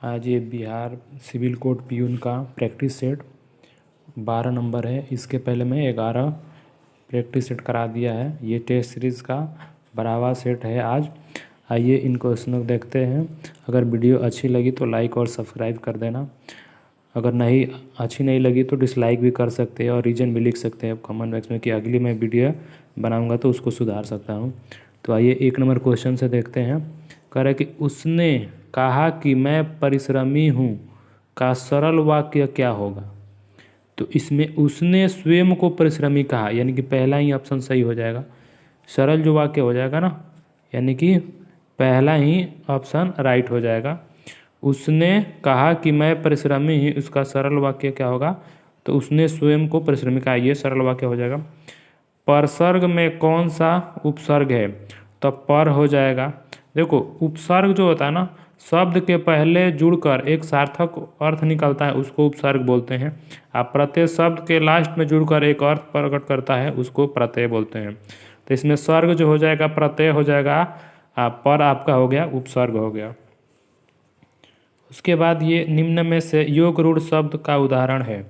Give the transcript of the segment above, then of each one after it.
आज ये Bihar civil code peon का प्रैक्टिस सेट 12 नंबर है। इसके पहले मैं 11 प्रैक्टिस सेट करा दिया है। ये टेस्ट सीरीज़ का 12वां सेट है आज। आइए इन क्वेश्चनों को देखते हैं। अगर वीडियो अच्छी लगी तो लाइक और सब्सक्राइब कर देना। अगर नहीं अच्छी नहीं लगी तो डिसलाइक भी कर सकते हैं और रीज़न भी लिख सकते हैं कमेंट बॉक्स में कि अगली मैं वीडियो बनाऊंगा तो उसको सुधार सकता हूं। तो आइए 1 नंबर क्वेश्चन से देखते हैं। कह रहा है कि उसने कहा कि मैं परिश्रमी हूँ का सरल वाक्य क्या होगा। तो इसमें उसने स्वयं को परिश्रमी कहा, यानी कि पहला ही ऑप्शन सही हो जाएगा। सरल जो वाक्य हो जाएगा ना, यानी कि पहला ही ऑप्शन राइट हो जाएगा। उसने कहा कि मैं परिश्रमी ही, उसका सरल वाक्य क्या होगा। तो उसने स्वयं को परिश्रमी कहा, ये सरल वाक्य हो जाएगा। परसर्ग में कौन सा उपसर्ग है। तो पर हो जाएगा। देखो उपसर्ग जो होता है ना, शब्द के पहले जुड़कर एक सार्थक अर्थ निकलता है उसको उपसर्ग बोलते हैं। आप प्रत्यय शब्द के लास्ट में जुड़कर एक अर्थ प्रकट करता है उसको प्रत्यय बोलते हैं। तो इसमें सर्ग जो हो जाएगा प्रत्यय हो जाएगा, पर आपका हो गया उपसर्ग हो गया। उसके बाद ये निम्न में से योग रूढ़ शब्द का उदाहरण है।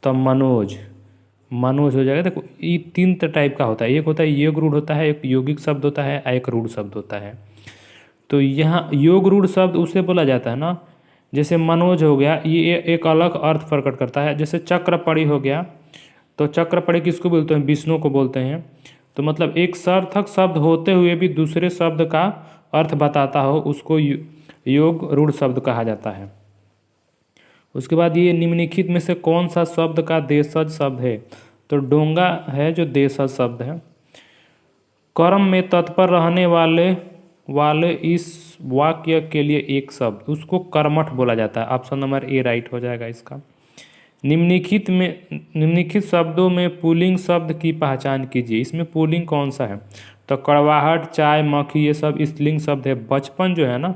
तो मनोज, मनोज हो जाएगा। देखो ये 3 टाइप का होता है। एक होता है योग रूढ़ होता है, एक यौगिक शब्द होता है, एक रूढ़ शब्द होता है। तो यहाँ योग रूढ़ शब्द उसे बोला जाता है ना, जैसे मनोज हो गया, ये एक अलग अर्थ प्रकट करता है। जैसे चक्रपड़ी हो गया, तो चक्रपड़ी किसको बोलते हैं, विष्णु को बोलते हैं। तो मतलब एक सार्थक शब्द होते हुए भी दूसरे शब्द का अर्थ बताता हो उसको योग रूढ़ शब्द कहा जाता है। उसके बाद ये निम्नलिखित में से कौन सा शब्द का देशज शब्द है। तो डोंगा है जो देशज शब्द है। कर्म में तत्पर रहने वाले इस वाक्य के लिए एक शब्द, उसको कर्मठ बोला जाता है। ऑप्शन नंबर ए राइट हो जाएगा इसका। निम्नलिखित शब्दों में पुल्लिंग शब्द की पहचान कीजिए। इसमें पुल्लिंग कौन सा है। तो कड़वाहट, चाय, मक्खी, ये सब स्त्रीलिंग शब्द है। बचपन जो है ना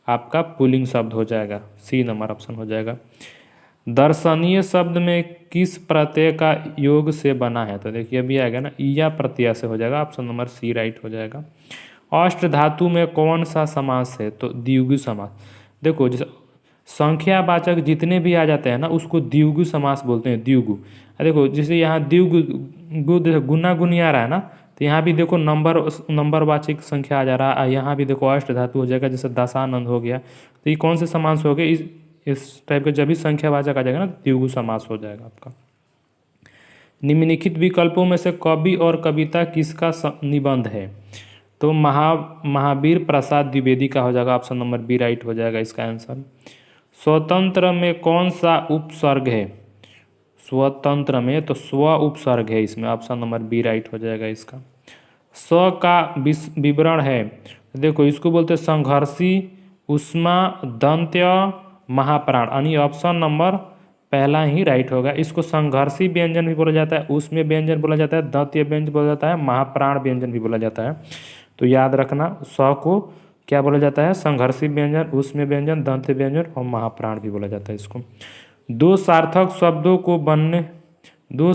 आपका पुल्लिंग शब्द हो जाएगा, सी नंबर ऑप्शन हो जाएगा। दर्शनीय शब्द में किस प्रत्यय का योग से बना है। तो देखिए अभी आएगा ना, ईया प्रत्यय से हो जाएगा। ऑप्शन नंबर सी राइट हो जाएगा। अष्ट धातु में कौन सा समास है। तो द्विगु समास। देखो जैसे संख्यावाचक जितने भी आ जाते हैं ना उसको द्विगु समास बोलते हैं, द्विगु। देखो जैसे यहाँ द्विगु गुना गुनी आ रहा है ना, तो यहाँ भी देखो नंबरवाचक संख्या आ जा रहा है। यहाँ भी देखो अष्ट धातु हो जाएगा, जैसे दशानंद हो गया। तो ये कौन से समास हो गए, इस टाइप के जब भी संख्यावाचक आ जाएगा ना द्विगु समास हो जाएगा आपका। निम्नलिखित विकल्पों में से कवि और कविता किसका निबंध है। तो महावीर प्रसाद द्विवेदी का हो जाएगा। ऑप्शन नंबर बी राइट हो जाएगा इसका आंसर। स्वतंत्र में कौन सा उपसर्ग है। स्वतंत्र में तो स्व उपसर्ग है इसमें। ऑप्शन नंबर बी राइट हो जाएगा इसका। स्व का विवरण है। देखो इसको बोलते हैं संघर्षी, उष्मा, दंत्य, महाप्राण, यानी ऑप्शन नंबर पहला ही राइट होगा। इसको संघर्षी व्यंजन भी बोला जाता है, उसमें व्यंजन बोला जाता है, दंत्य व्यंजन बोला जाता है, महाप्राण व्यंजन भी बोला जाता है। तो याद रखना, स को क्या बोला जाता है, संघर्षी व्यंजन, उसमें व्यंजन, दंत्य व्यंजन और महाप्राण भी बोला जाता है इसको। दो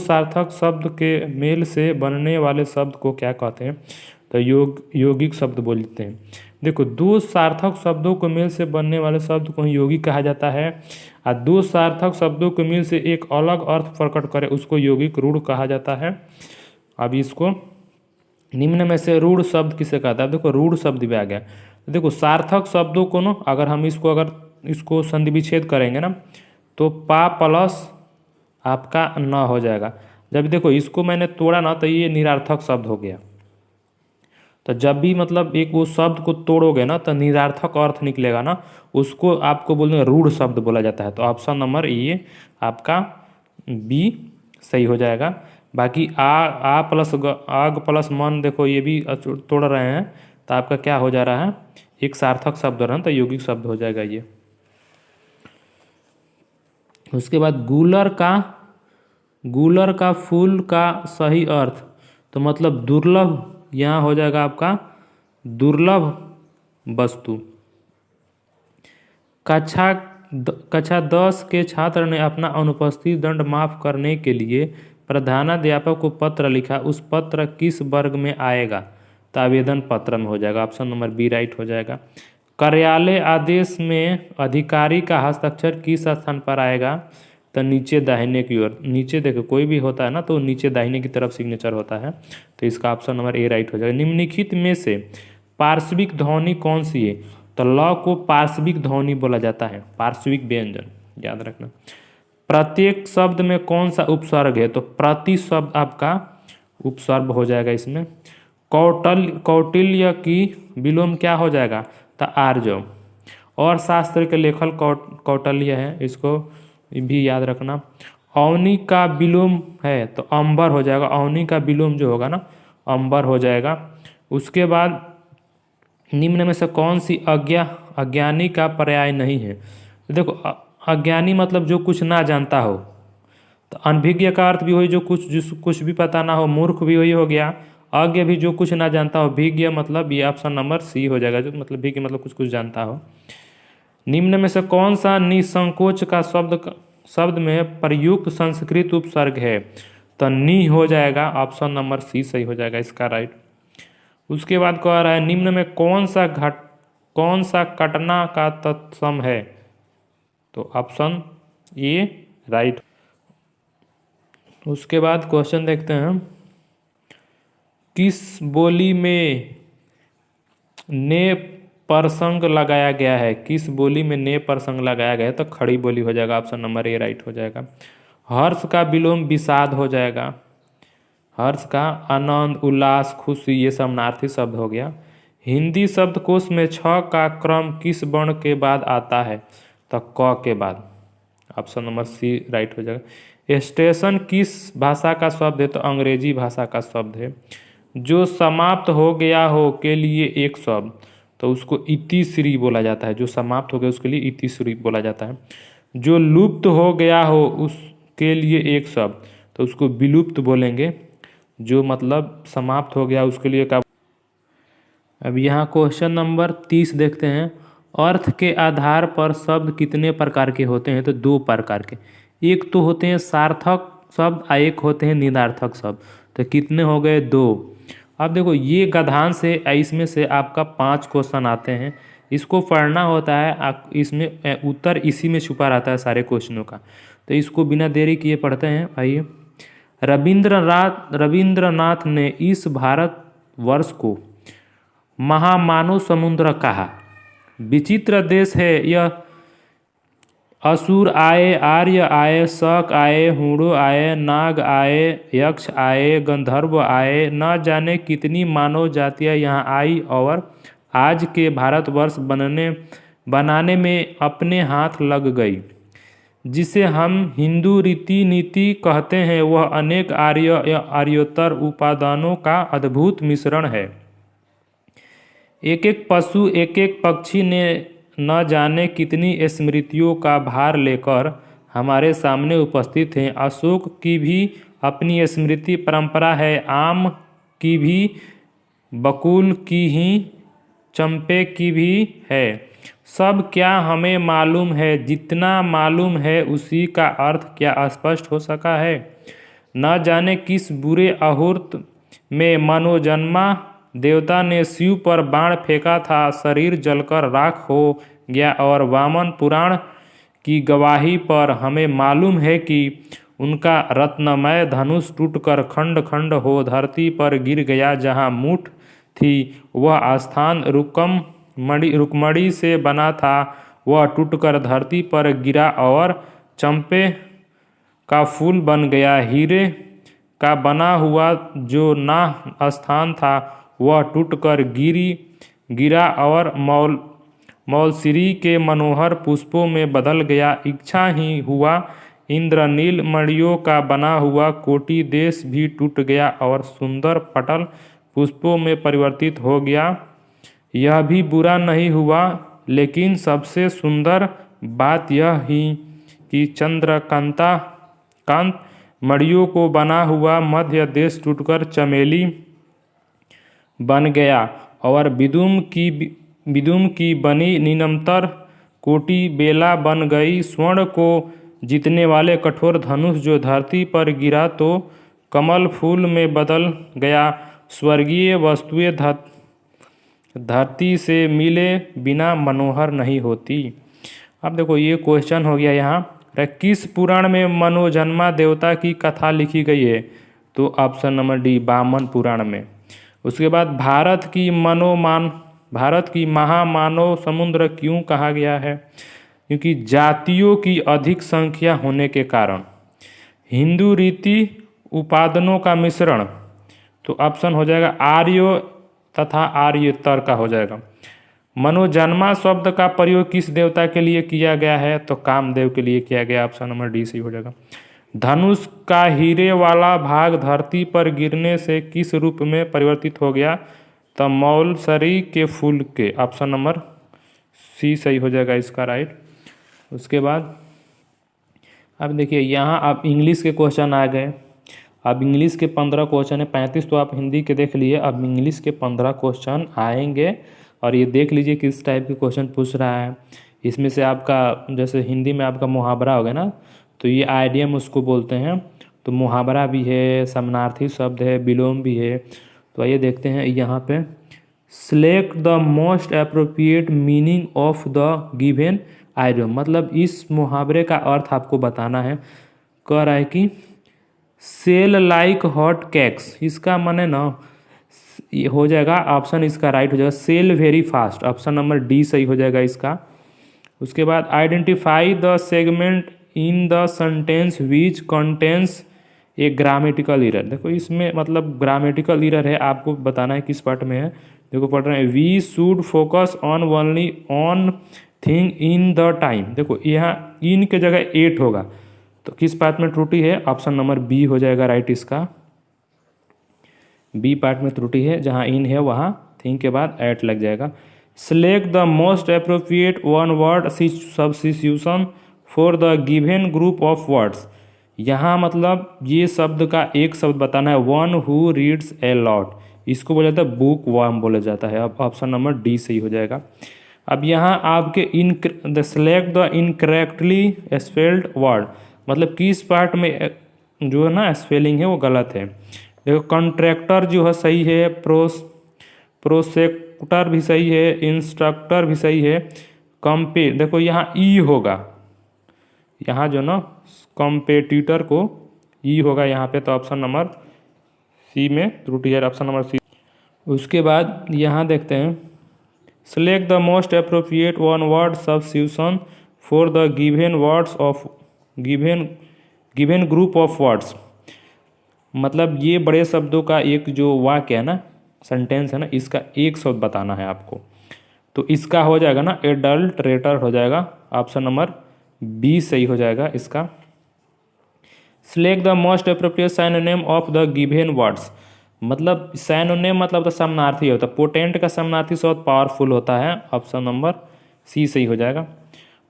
सार्थक शब्द के मेल से बनने वाले शब्द को क्या कहते हैं। तो यौगिक शब्द बोलते हैं। देखो दो सार्थक शब्दों को मेल से बनने वाले शब्द को यौगिक कहा जाता है, और दो सार्थक शब्दों के मेल से एक अलग अर्थ प्रकट करे उसको यौगिक रूढ़ कहा जाता है। अब इसको निम्न में से रूढ़ शब्द किसे कहता है। देखो रूढ़ शब्द भी आ गया। देखो सार्थक शब्दों को ना अगर इसको संधि विच्छेद करेंगे ना, तो पा प्लस आपका न हो जाएगा। जब देखो इसको मैंने तोड़ा ना तो ये निरार्थक शब्द हो गया। तो जब भी मतलब एक वो शब्द को तोड़ोगे ना तो निरार्थक अर्थ निकलेगा ना, उसको आपको बोलते रूढ़ शब्द बोला जाता है। तो ऑप्शन नंबर ये आपका बी सही हो जाएगा। बाकी आ प्लस आग प्लस मन, देखो ये भी तोड़ रहे हैं तो आपका क्या हो जा रहा है, एक सार्थक शब्द हो रहा है तो यौगिक शब्द हो जाएगा ये। उसके बाद गूलर का फूल का सही अर्थ, तो मतलब दुर्लभ, यहाँ हो जाएगा आपका दुर्लभ वस्तु। कक्षा 10 के छात्र ने अपना अनुपस्थित दंड माफ करने के लिए प्रधानाध्यापक को पत्र लिखा, उस पत्र किस वर्ग में आएगा। तो आवेदन पत्र में हो जाएगा। ऑप्शन नंबर बी राइट हो जाएगा। कार्यालय आदेश में अधिकारी का हस्ताक्षर किस स्थान पर आएगा? तो नीचे दाहिने की ओर। नीचे देखो कोई भी होता है ना तो नीचे दाहिने की तरफ सिग्नेचर होता है, तो इसका ऑप्शन नंबर ए राइट हो जाएगा। निम्नलिखित में से पार्श्विक ध्वनि कौन सी है? तो ल को पार्श्विक ध्वनि बोला जाता है, पार्श्विक व्यंजन, याद रखना। प्रत्येक शब्द में कौन सा उपसर्ग है? तो प्रति शब्द आपका उपसर्ग हो जाएगा इसमें। कौटिल्य की विलोम क्या हो जाएगा? तो आर्जव। और शास्त्र के लेखक कौटिल्य है, इसको भी याद रखना। अवनी का विलोम है तो अंबर हो जाएगा, अवनी का विलोम जो होगा ना अंबर हो जाएगा। उसके बाद निम्न में से कौन सी अज्ञानी का पर्याय नहीं है? तो देखो अज्ञानी मतलब जो कुछ ना जानता हो, तो अनभिज्ञ का अर्थ भी वही जो कुछ भी पता ना हो, मूर्ख भी वही हो गया, अज्ञ भी जो कुछ ना जानता हो, भिज्ञ मतलब ये ऑप्शन नंबर सी हो जाएगा, जो मतलब भिज्ञ मतलब कुछ कुछ जानता हो। निम्न में से कौन सा निसंकोच का शब्द में प्रयुक्त संस्कृत उपसर्ग है? तो नि हो जाएगा, ऑप्शन नंबर सी सही हो जाएगा इसका राइट। उसके बाद कह रहा है निम्न में कौन सा घटना का तत्सम है? तो ऑप्शन ए राइट। उसके बाद क्वेश्चन देखते हैं, किस बोली में ने प्रसंग लगाया गया है? किस बोली में ने प्रसंग लगाया गया है? तो खड़ी बोली हो जाएगा, ऑप्शन नंबर ए राइट हो जाएगा। हर्ष का विलोम विषाद हो जाएगा। हर्ष का आनंद, उल्लास, खुशी, ये समानार्थी शब्द हो गया। हिंदी शब्दकोश में छ का क्रम किस वर्ण के बाद आता है? तो क के बाद, ऑप्शन नंबर सी राइट हो जाएगा। स्टेशन किस भाषा का शब्द है? तो अंग्रेजी भाषा का शब्द है। जो समाप्त हो गया हो के लिए एक शब्द, तो उसको इतिश्री बोला जाता है। जो समाप्त हो गया उसके लिए इतिश्री बोला जाता है। जो लुप्त हो गया हो उसके लिए एक शब्द, तो उसको विलुप्त बोलेंगे। जो मतलब समाप्त हो गया उसके लिए क्या? अब यहाँ क्वेश्चन नंबर 30 देखते हैं। अर्थ के आधार पर शब्द कितने प्रकार के होते हैं? तो 2 प्रकार के। एक तो होते हैं सार्थक शब्द और एक होते हैं निरार्थक शब्द। तो कितने हो गए? 2। अब देखो ये गधान से इसमें से आपका 5 क्वेश्चन आते हैं, इसको पढ़ना होता है। इसमें उत्तर इसी में छुपा रहता है सारे क्वेश्चनों का। तो इसको बिना देरी किए पढ़ते हैं। आइए, रविंद्रनाथ ने इस भारतवर्ष को महामानव समुद्र कहा। विचित्र देश है यह। असुर आए, आर्य आए, शक आए, हूणों आए, नाग आए, यक्ष आए, गंधर्व आए, न जाने कितनी मानव जातियाँ यहाँ आई और आज के भारतवर्ष बनाने में अपने हाथ लग गई। जिसे हम हिंदू रीति नीति कहते हैं वह अनेक आर्य या आर्योत्तर उपादानों का अद्भुत मिश्रण है। एक एक पशु, एक एक पक्षी ने न जाने कितनी स्मृतियों का भार लेकर हमारे सामने उपस्थित हैं। अशोक की भी अपनी स्मृति परंपरा है, आम की भी, बकुल की ही, चंपे की भी है। सब क्या हमें मालूम है? जितना मालूम है उसी का अर्थ क्या स्पष्ट हो सका है? न जाने किस बुरे अहुर्त में मनोजन्मा देवता ने शिव पर बाण फेंका था, शरीर जलकर राख हो गया और वामन पुराण की गवाही पर हमें मालूम है कि उनका रत्नमय धनुष टूटकर खंड खंड हो धरती पर गिर गया। जहाँ मूठ थी वह स्थान रुक्मणी से बना था, वह टूटकर धरती पर गिरा और चंपे का फूल बन गया। हीरे का बना हुआ जो ना स्थान था वह टूटकर गिरा और मौलसिरी के मनोहर पुष्पों में बदल गया। इच्छा ही हुआ इंद्रनील मणियों का बना हुआ कोटि देश भी टूट गया और सुंदर पटल पुष्पों में परिवर्तित हो गया। यह भी बुरा नहीं हुआ, लेकिन सबसे सुंदर बात यह ही कि चंद्रकांत मणियों को बना हुआ मध्य देश टूटकर चमेली बन गया और विदुम की बनी निम्नतर कोटि बेला बन गई। स्वर्ण को जीतने वाले कठोर धनुष जो धरती पर गिरा तो कमल फूल में बदल गया। स्वर्गीय वस्तुएं धरती से मिले बिना मनोहर नहीं होती। अब देखो ये क्वेश्चन हो गया यहाँ, किस पुराण में मनोजन्मा देवता की कथा लिखी गई है? तो ऑप्शन नंबर डी, वामन पुराण में। उसके बाद भारत की महामानव समुद्र क्यों कहा गया है? क्योंकि जातियों की अधिक संख्या होने के कारण। हिंदू रीति उपादानों का मिश्रण, तो ऑप्शन हो जाएगा आर्य तथा आर्यतर का हो जाएगा। मनोजन्मा शब्द का प्रयोग किस देवता के लिए किया गया है? तो कामदेव के लिए किया गया, ऑप्शन नंबर डी सही हो जाएगा। धनुष का हीरे वाला भाग धरती पर गिरने से किस रूप में परिवर्तित हो गया? तो मौलसरी के फूल के, ऑप्शन नंबर सी सही हो जाएगा इसका राइट। उसके बाद अब देखिए यहाँ अब इंग्लिश के क्वेश्चन आ गए। अब इंग्लिश के 15 क्वेश्चन है, 35 तो आप हिंदी के देख लिए, अब इंग्लिश के 15 क्वेश्चन आएंगे और ये देख लीजिए किस टाइप के क्वेश्चन पूछ रहा है। इसमें से आपका जैसे हिंदी में आपका मुहावरा हो गया ना, तो ये आइडियम उसको बोलते हैं, तो मुहावरा भी है, समानार्थी शब्द है, विलोम भी है। तो आइए देखते हैं यहाँ पे, select the most appropriate meaning of the given idiom, मतलब इस मुहावरे का अर्थ आपको बताना है। कह रहा है कि सेल लाइक हॉट केक्स, इसका माने ना ये हो जाएगा, ऑप्शन इसका राइट हो जाएगा sell very fast, option number D सही हो जाएगा इसका। उसके बाद identify the segment in the sentence which contains a grammatical error. देखो इसमें मतलब ग्रामेटिकल एरर है, आपको बताना है किस पार्ट में है। देखो पढ़ रहे हैं, we should focus on only on thing in the time. देखो यहाँ इन के जगह 8 होगा, तो किस पार्ट में त्रुटि है? ऑप्शन नंबर बी हो जाएगा राइट इसका। बी पार्ट में त्रुटि है, जहाँ इन है वहाँ थिंग के बाद एट लग जाएगा। Select the most appropriate one word substitution for the given group of words. यहाँ मतलब ये शब्द का एक शब्द बताना है, one who reads a lot, इसको बोला जाता है बुक वर्म बोला जाता है। अब ऑप्शन नंबर डी सही हो जाएगा। अब यहाँ आपके select the incorrectly spelled word, मतलब किस पार्ट में जो है ना स्पेलिंग है वो गलत है। देखो कॉन्ट्रैक्टर जो है सही है, प्रोसेक्टर भी सही है, इंस्ट्रक्टर भी सही है, देखो यहाँ ई होगा, यहाँ जो ना कॉम्पिटिटर को ई होगा यहाँ पे, तो ऑप्शन नंबर सी में त्रुटि है, ऑप्शन नंबर सी। उसके बाद यहाँ देखते हैं, select the most appropriate one word substitution for the given words of given group of words, मतलब ये बड़े शब्दों का एक जो वाक्य है ना, सेंटेंस है ना, इसका एक शब्द बताना है आपको। तो इसका हो जाएगा ना एडल्टरेटर हो जाएगा, ऑप्शन नंबर बी सही हो जाएगा इसका। Select the most appropriate synonym of the given words, मतलब साइनोनिम मतलब तो समानार्थी होता है, पोटेंट का समानार्थी शब्द पावरफुल होता है, ऑप्शन नंबर सी सही हो जाएगा।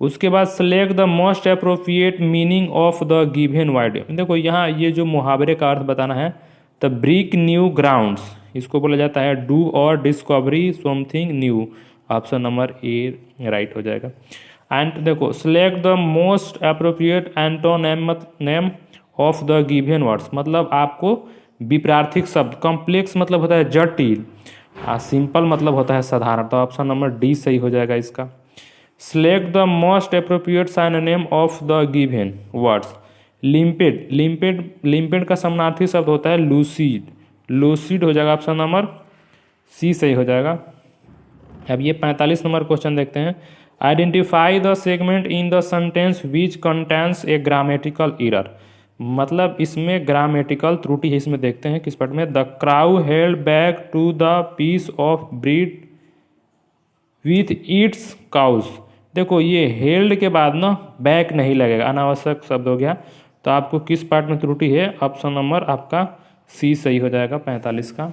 उसके बाद select the most appropriate meaning of the given word. देखो यहाँ ये जो मुहावरे का अर्थ बताना है, द ब्रेक न्यू ग्राउंड्स, इसको बोला जाता है डू और discovery something new, option number A right हो जाएगा। एंड देखो select the most appropriate antonym of the given words, मतलब आपको विपरार्थिक शब्द, कॉम्प्लेक्स मतलब होता है जटिल, सिंपल मतलब होता है साधारण, तो ऑप्शन नंबर डी सही हो जाएगा इसका। Select the most appropriate synonym of the given words, limpid का समानार्थी शब्द होता है लूसिड हो जाएगा, ऑप्शन नंबर सी सही हो जाएगा। अब ये 45 नंबर क्वेश्चन देखते हैं, identify the segment in the sentence which contains a grammatical error, मतलब इसमें ग्रामेटिकल त्रुटि है, इसमें देखते हैं किस पार्ट में। The crow held back to the piece of bread with its claws, देखो ये हेल्ड के बाद ना बैक नहीं लगेगा, अनावश्यक शब्द हो गया, तो आपको किस पार्ट में त्रुटि है? ऑप्शन नंबर आपका सी सही हो जाएगा 45 का।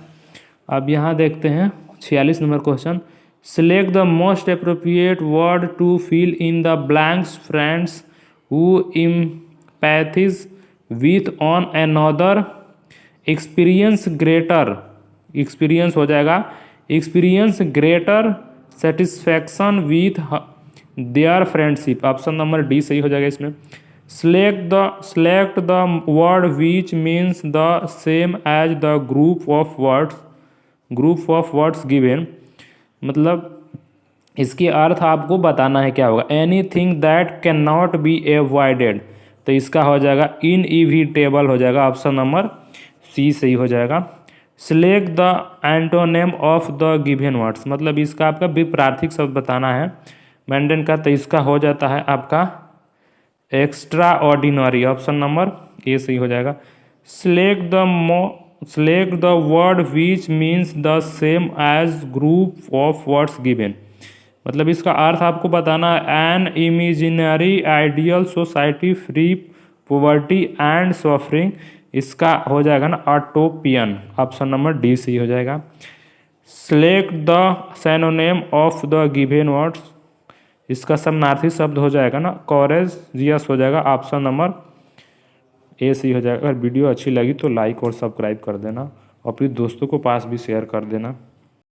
अब यहाँ देखते हैं 46 number question, select the most appropriate word to fill in the blanks friends who empathise with one another experience हो जाएगा, experience greater satisfaction with their friendship, option number D सही हो जाएगा इसमें। Select the word which means the same as the group of words given, मतलब इसके अर्थ आपको बताना है क्या होगा। Anything that can not be avoided, तो इसका हो जाएगा इनइविटेबल हो जाएगा, ऑप्शन नंबर सी सही हो जाएगा। Select the antonym of the given words, मतलब इसका आपका विपरीत शब्द बताना है मेंटेन का, तो इसका हो जाता है आपका extra ordinary, option number A सही हो जाएगा। Select the word which means the same age group of words given, मतलब इसका अर्थ आपको बताना है an imaginary ideal society free poverty and suffering, इसका हो जाएगा ना ऑटोपियन, ऑप्शन नंबर डी सही हो जाएगा। Select the synonym of the given words, इसका समानार्थी शब्द हो जाएगा ना कोरेजियस हो जाएगा, ऑप्शन नंबर ए सही हो जाएगा। अगर वीडियो अच्छी लगी तो लाइक और सब्सक्राइब कर देना और फिर दोस्तों को पास भी शेयर कर देना।